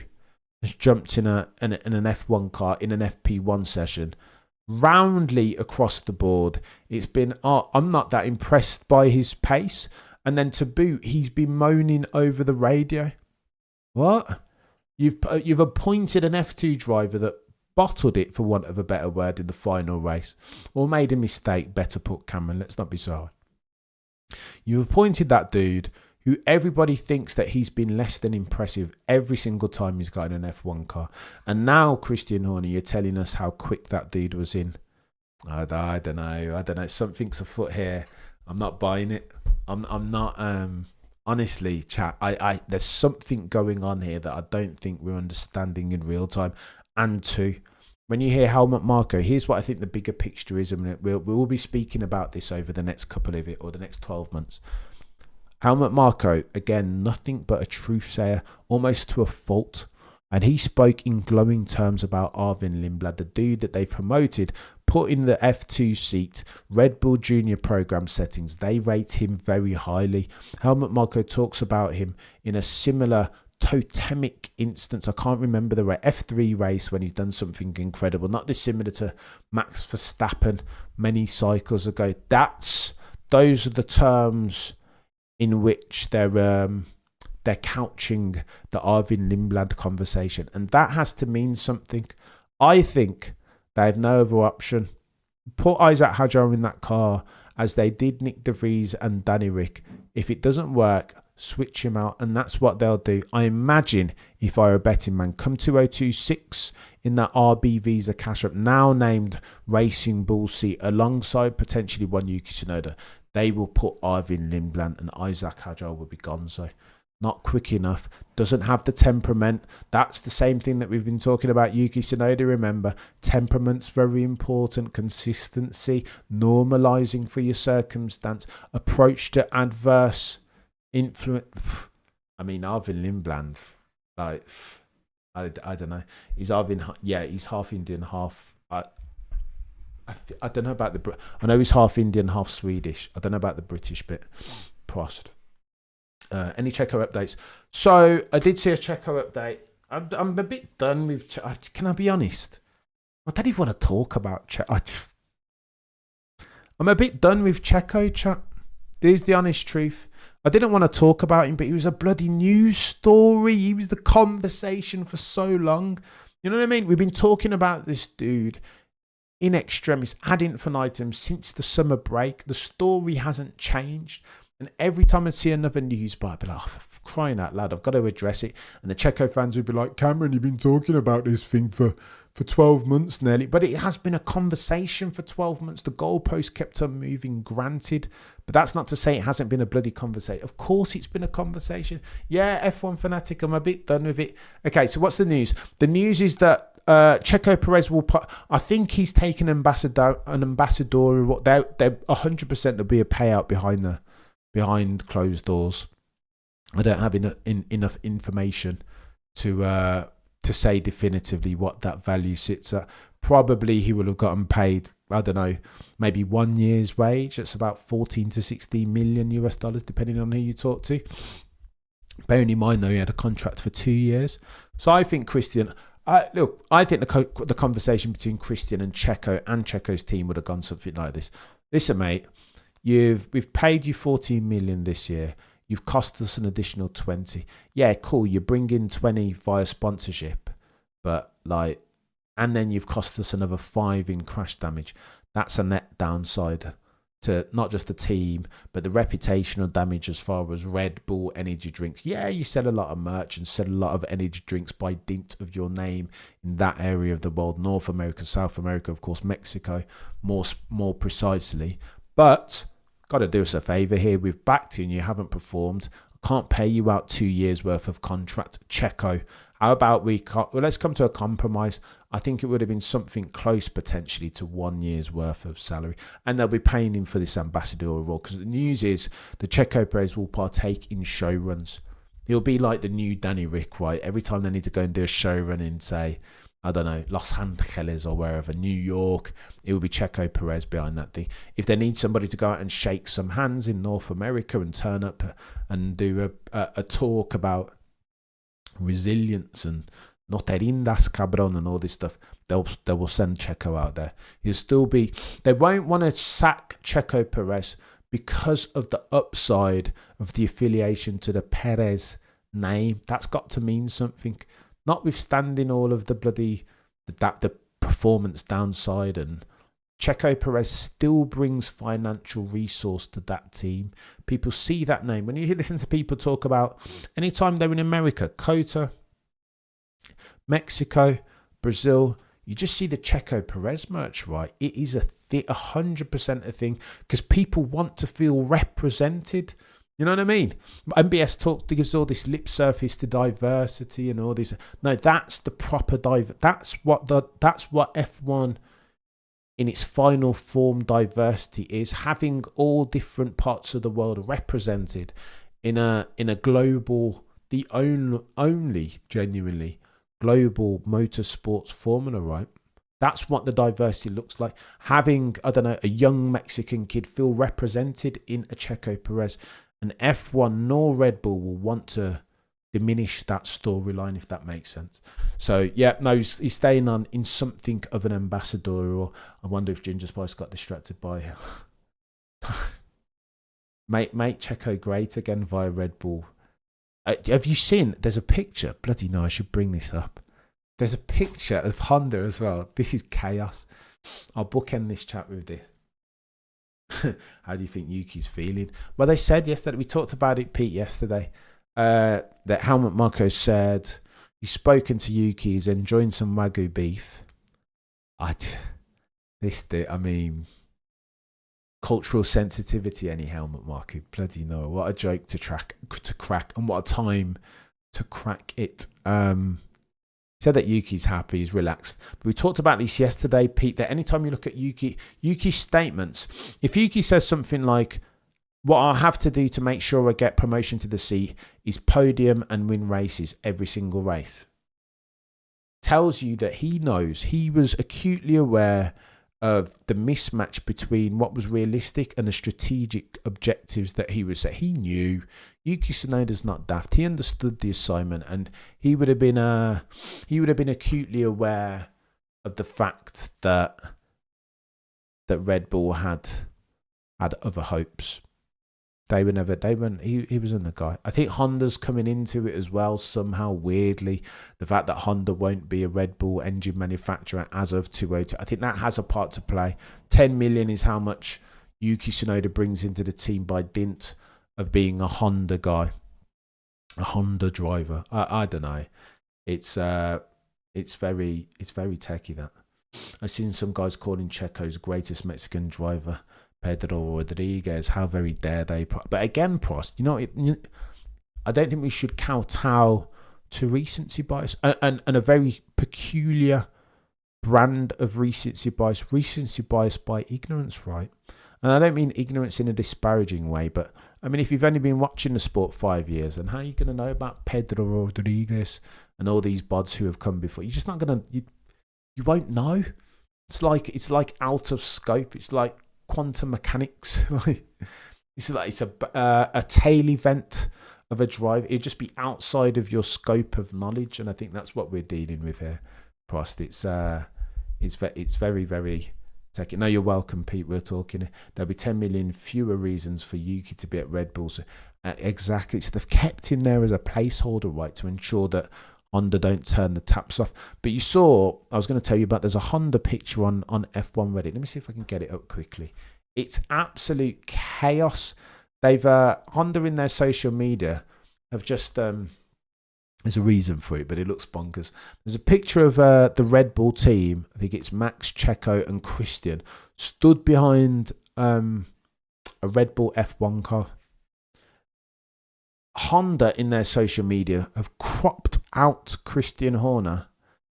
has jumped in an F1 car in an FP1 session, roundly across the board, it's been, I'm not that impressed by his pace. And then to boot, he's been moaning over the radio. What? You've appointed an F2 driver that bottled it, for want of a better word, in the final race, or made a mistake, better put, Cameron, let's not be sorry. You've appointed that dude who everybody thinks that he's been less than impressive every single time he's got in an F1 car. And now, Christian Horner, you're telling us how quick that dude was in. I don't know. Something's afoot here. I'm not buying it. I'm not, honestly, chat, there's something going on here that I don't think we're understanding in real time. And two, when you hear Helmut Marko, here's what I think the bigger picture is. I mean, we'll be speaking about this over the next couple of the next 12 months. Helmut Marko, again, nothing but a truth sayer, almost to a fault. And he spoke in glowing terms about Arvin Lindblad, the dude that they've promoted, put in the F2 seat, Red Bull Junior program settings. They rate him very highly. Helmut Marko talks about him in a similar totemic instance. I can't remember the F3 race when he's done something incredible, not dissimilar to Max Verstappen many cycles ago. Those are the terms in which they're couching the Arvin Lindblad conversation, and that has to mean something. I think they have no other option. Put Isaac Hadjar in that car as they did Nick De Vries and Danny Rick. If it doesn't work, switch him out, and that's what they'll do. I imagine, if I were a betting man, come 2026 in that RB Visa cash up, now named Racing Bull seat, alongside potentially one Yuki Tsunoda, they will put Arvin Lindblad, and Isaac Hadjar will be gonzo. Not quick enough, doesn't have the temperament. That's the same thing that we've been talking about Yuki Tsunoda, remember. Temperament's very important. Consistency, normalising for your circumstance, approach to adverse influence. I mean, Arvin Lindblad, like, I don't know. He's half Indian, half... I don't know about I know he's half Indian, half Swedish. I don't know about the British bit. Prost. Any Checo updates? So I did see a Checo update. I'm a bit done with. Can I be honest? I don't even want to talk about Checo. I'm a bit done with Checo, chat. There's the honest truth. I didn't want to talk about him, but he was a bloody news story. He was the conversation for so long. You know what I mean? We've been talking about this dude in extremis, ad infinitum, since the summer break. The story hasn't changed. And every time I see another news bar, I'd be like, for crying out loud, I've got to address it. And the Checo fans would be like, Cameron, you've been talking about this thing for 12 months nearly. But it has been a conversation for 12 months. The goalpost kept on moving, granted. But that's not to say it hasn't been a bloody conversation. Of course it's been a conversation. Yeah, F1 fanatic, I'm a bit done with it. Okay, so what's the news? The news is that Checo Perez will put, I think he's taken an ambassador. They're 100%. There'll be a payout behind closed doors. I don't have enough information to say definitively what that value sits at. Probably he will have gotten paid, I don't know, maybe 1 year's wage. That's about 14 to 16 million US dollars, depending on who you talk to. Bearing in mind, though, he had a contract for 2 years. So I think Christian... I think the conversation between Christian and Checo's team would have gone something like this. Listen, mate, we've paid you 14 million this year. You've cost us an additional 20. Yeah, cool. You bring in 20 via sponsorship, but and then you've cost us another 5 in crash damage. That's a net downside to not just the team, but the reputational damage as far as Red Bull energy drinks. Yeah, you sell a lot of merch and sell a lot of energy drinks by dint of your name in that area of the world. North America, South America, of course, Mexico, more precisely. But got to do us a favour here. We've backed you and you haven't performed. I can't pay you out 2 years worth of contract, Checo. How about let's come to a compromise. I think it would have been something close potentially to 1 year's worth of salary. And they'll be paying him for this ambassadorial role, because the news is that Checo Perez will partake in show runs. He'll be like the new Danny Rick, right? Every time they need to go and do a show run in, say, I don't know, Los Angeles or wherever, New York, it will be Checo Perez behind that thing. If they need somebody to go out and shake some hands in North America and turn up and do a talk about resilience and no te rindas, cabron, and all this stuff, they will send Checo out there. He'll still be, they won't want to sack Checo Perez because of the upside of the affiliation to the Perez name. That's got to mean something. Notwithstanding all of the the performance downside, and Checo Perez still brings financial resource to that team. People see that name. When you listen to people talk about anytime they're in America, COTA, Mexico, Brazil, you just see the Checo Perez merch, right? It is 100% a thing, because people want to feel represented. You know what I mean? MBS Talk gives all this lip surface to diversity and all this. No, that's the proper That's what F1 in its final form diversity is, having all different parts of the world represented in a global, the only genuinely global motorsports formula, right? That's what the diversity looks like. Having, I don't know, a young Mexican kid feel represented in a Checo Perez. And F1 nor Red Bull will want to diminish that storyline, if that makes sense. So, yeah, no, he's staying on in something of an ambassadorial. I wonder if Ginger Spice got distracted by make Checo great again via Red Bull. Have you seen, there's a picture, bloody no, I should bring this up. There's a picture of Honda as well. This is chaos. I'll bookend this chat with this. How do you think Yuki's feeling? Well, they said yesterday, we talked about it, Pete, yesterday, that Helmut Marko said he's spoken to Yuki, he's enjoying some Wagyu beef. I mean, cultural sensitivity, any Helmut Marko, bloody no, what a joke to crack, and what a time to crack it. Said that Yuki's happy, he's relaxed. But we talked about this yesterday, Pete, that anytime you look at Yuki's statements, if Yuki says something like, what I have to do to make sure I get promotion to the seat is podium and win races every single race, tells you that he knows, he was acutely aware of the mismatch between what was realistic and the strategic objectives that he was set. He knew Yuki Tsunoda's not daft. He understood the assignment, and he would have been acutely aware of the fact that Red Bull had other hopes. He wasn't the guy. I think Honda's coming into it as well somehow, weirdly. The fact that Honda won't be a Red Bull engine manufacturer as of 2002, I think that has a part to play. 10 million is how much Yuki Tsunoda brings into the team by dint of being a Honda guy, a Honda driver. I don't know. It's very techy, that. I've seen some guys calling Checo's greatest Mexican driver Pedro Rodriguez. How very dare they? But again, Prost, I don't think we should kowtow to recency bias and a very peculiar brand of recency bias by ignorance, right? And I don't mean ignorance in a disparaging way, but I mean, if you've only been watching the sport 5 years, then how are you going to know about Pedro Rodriguez and all these bods who have come before? You're just not going to, you won't know. It's like out of scope. It's like quantum mechanics. It's a tail event of a drive. It'd just be outside of your scope of knowledge, and I think that's what we're dealing with here, Prost. It's very, very techy. No, you're welcome, Pete. We're talking. There'll be 10 million fewer reasons for Yuki to be at Red Bull. So, exactly. So they've kept him there as a placeholder, right, to ensure that Honda don't turn the taps off. But you saw, I was going to tell you about, there's a Honda picture on F1 Reddit. Let me see if I can get it up quickly. It's absolute chaos. They've Honda in their social media have just there's a reason for it, but it looks bonkers. There's a picture of the Red Bull team. I think it's Max, Checo and Christian stood behind a Red Bull F1 car. Honda in their social media have cropped out Christian Horner.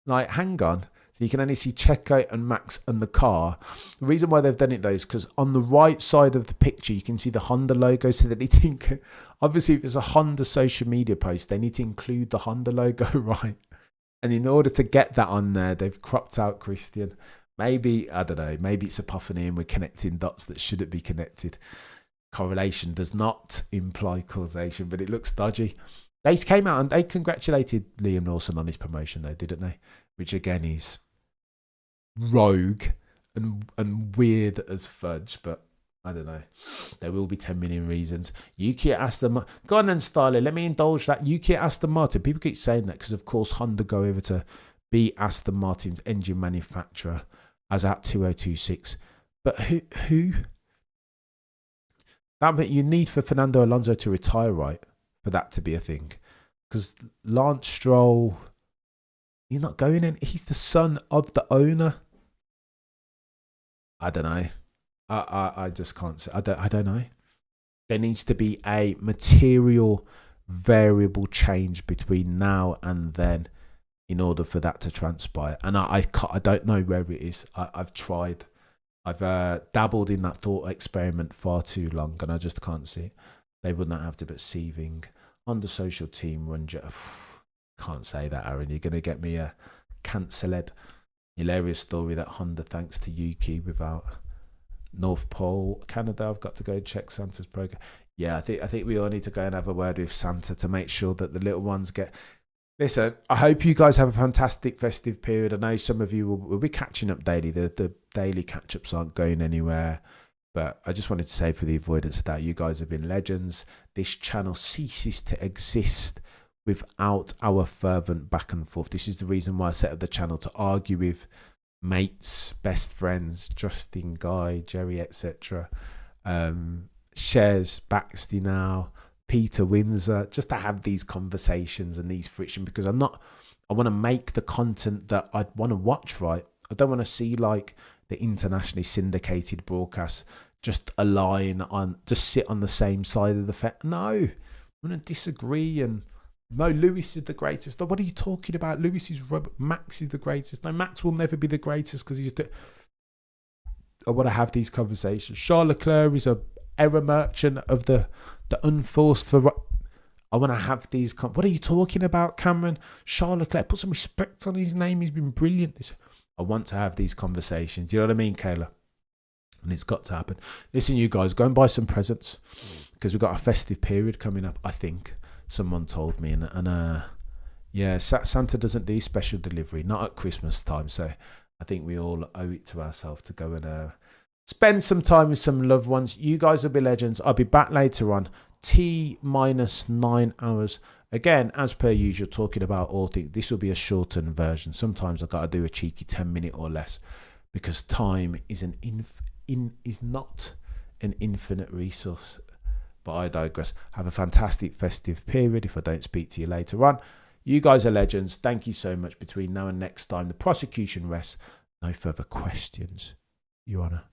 Like, hang on. So you can only see Checo and Max and the car. The reason why they've done it though is because on the right side of the picture, you can see the Honda logo. So that they think, obviously if it's a Honda social media post, they need to include the Honda logo, right? And in order to get that on there, they've cropped out Christian. Maybe, I don't know, maybe it's epiphany and we're connecting dots that shouldn't be connected. Correlation does not imply causation, but it looks dodgy. They came out and they congratulated Liam Lawson on his promotion though, didn't they? Which again is rogue and weird as fudge, but I don't know. There will be 10 million reasons. Yuki Aston, go on then, Starley. Let me indulge that. Yuki Aston Martin. People keep saying that because, of course, Honda go over to be Aston Martin's engine manufacturer as at 2026. But who? That bit you need for Fernando Alonso to retire, right? For that to be a thing, because Lance Stroll, you're not going in. He's the son of the owner. I don't know. I just can't say. I don't know. There needs to be a material variable change between now and then in order for that to transpire. And I don't know where it is. I've tried. I've dabbled in that thought experiment far too long, and I just can't see it. They would not have to, but Seething on the social team run. Can't say that, Aaron. You're going to get me a cancelled. Hilarious story that Honda, thanks to Yuki, without North Pole, Canada. I've got to go check Santa's program. Yeah, I think we all need to go and have a word with Santa to make sure that the little ones get. Listen, I hope you guys have a fantastic festive period. I know some of you will be catching up daily. The daily catch-ups aren't going anywhere. But I just wanted to say, for the avoidance of that, you guys have been legends. This channel ceases to exist without our fervent back and forth. This is the reason why I set up the channel, to argue with mates, best friends, Justin, Guy, Jerry, etc. Shares, Baxty now, Peter Windsor, just to have these conversations and these friction, because I want to make the content that I want to watch, right? I don't want to see like the internationally syndicated broadcasts just align on, just sit on the same side of the fence. No, I'm going to disagree. And no, Lewis is the greatest. What are you talking about? Lewis is rubber. Max is the greatest. No, Max will never be the greatest because he's just. I want to have these conversations. Charles Leclerc is a error merchant of the unforced for. I want to have these. What are you talking about, Cameron? Charles Leclerc, put some respect on his name. He's been brilliant. I want to have these conversations. You know what I mean, Kayla? And it's got to happen. Listen, you guys, go and buy some presents because we've got a festive period coming up, I think. Someone told me. And yeah, Santa doesn't do special delivery, not at Christmas time. So I think we all owe it to ourselves to go and spend some time with some loved ones. You guys will be legends. I'll be back later on. T-9 hours. Again, as per usual, talking about all things. This will be a shortened version. Sometimes I've got to do a cheeky 10-minute or less because time is is not an infinite resource. But I digress. Have a fantastic festive period if I don't speak to you later on. You guys are legends. Thank you so much. Between now and next time, the prosecution rests. No further questions, Your Honour.